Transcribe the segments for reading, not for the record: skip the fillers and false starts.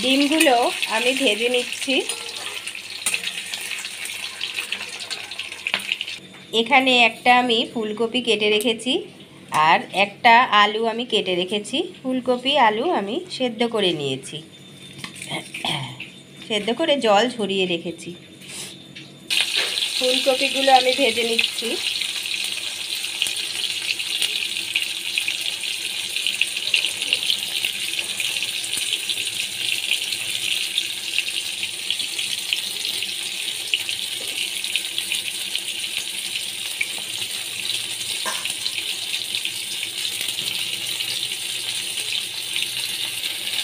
ডিমগুলো আমি ভেজে নিচ্ছি। এখানে একটা আমি ফুলকপি কেটে রেখেছি আর একটা আলু আমি কেটে রেখেছি। ফুলকপি আলু আমি সেদ্ধ করে নিয়েছি, সেদ্ধ করে জল ঝরিয়ে রেখেছি। ফুলকপিগুলো আমি ভেজে নিচ্ছি।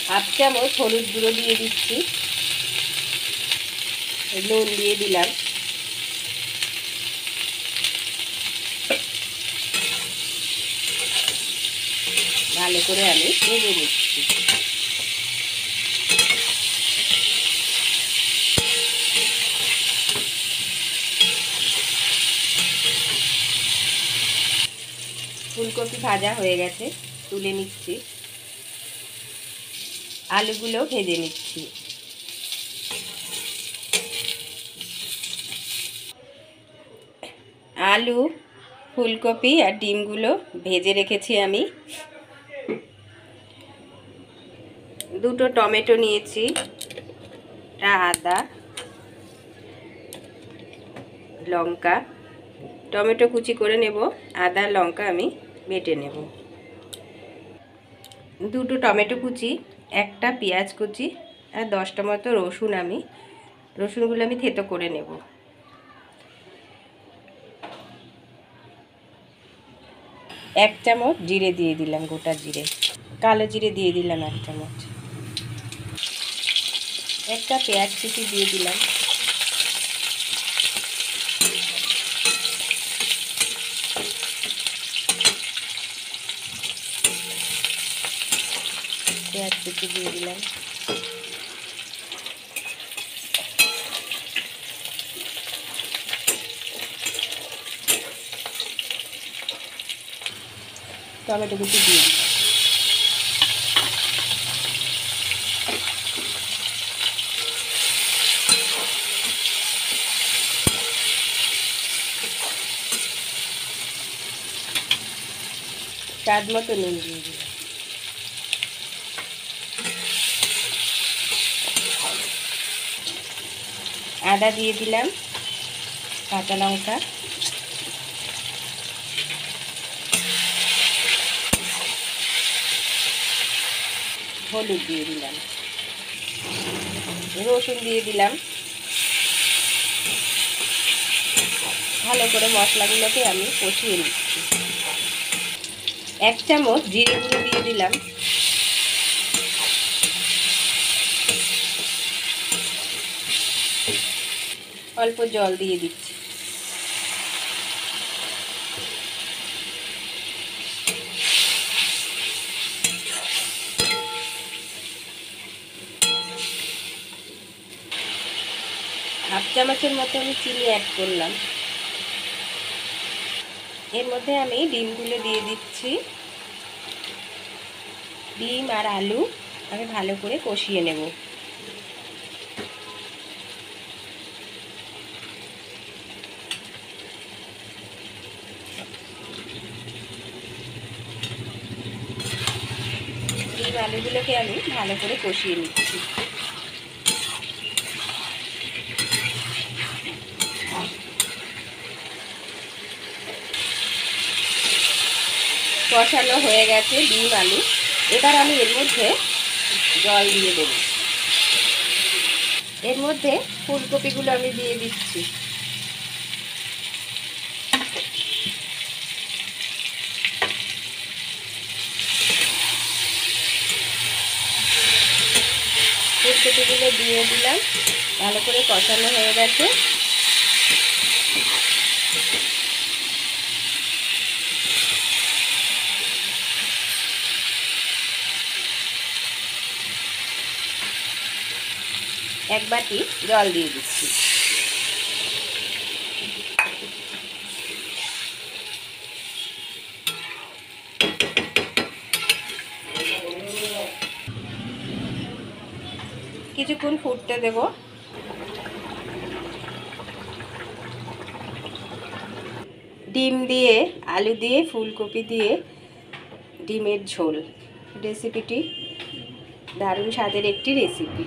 হাফ চামচ হলুদ গুঁড়ো দিয়ে দিচ্ছি, নুন দিয়ে দিলাম। ভালো করে আমি ভেজে নিচ্ছি। ফুলকপি ভাজা হয়ে গেছে, তুলে নিচ্ছি। আলুগুলো ভেজে নিচ্ছি। আলু, ফুলকপি আর ডিমগুলো ভেজে রেখেছি আমি। দুটো টমেটো নিয়েছি, আদা, লঙ্কা। টমেটো কুচি করে নেব, আদা লঙ্কা আমি বেটে নেব। দুটো টমেটো কুচি, একটা পেঁয়াজ কুচি আর 10টা মতো রসুন। রসুনগুলো আমি থেতো করে নেব। এক চামচ জিরে দিয়ে দিলাম, গোটা জিরে। কালো জিরে দিয়ে দিলাম 1 চামচ। একটা পেঁয়াজ কুচি দিয়ে দিলাম। পেঁয়াজ কুচি দিয়ে দিলাম। টমেটো কুচি দিয়ে দিলাম। স্বাদ মতো নুন দিয়ে দিলাম। আদা দিয়ে দিলাম, কাঁচা লঙ্কা, হলুদ দিয়ে দিলাম, রসুন দিয়ে দিলাম। ভালো করে মশলাগুলোকে আমি কষিয়ে নিচ্ছি। 1 চামচ জিরে গুঁড়ো দিয়ে দিলাম। অল্প জল দিয়ে দিচ্ছি। হাফ চামচের মতো আমি চিনি অ্যাড করলাম। এর মধ্যে আমি ডিমগুলো দিয়ে দিচ্ছি। ডিম আর আলু আমি ভালো করে কষিয়ে নেব। ডিম আলুগুলোকে আমি ভালো করে কষিয়ে নিচ্ছি। কষানো হয়ে গেছে ডিম আলু। এবার আমি এর মধ্যে জল দিয়ে দেব। এর মধ্যে ফুলকপিগুলো আমি দিয়ে দিচ্ছি। ফুলকপিগুলো দিয়ে দিলাম, ভালো করে কষানো হয়ে গেছে। এক বাটি জল দিয়ে দিচ্ছি। কিছুক্ষণ ফুটতে দেব। ডিম দিয়ে, আলু দিয়ে, ফুলকপি দিয়ে ডিমের ঝোল রেসিপিটি দারুণ স্বাদের একটি রেসিপি।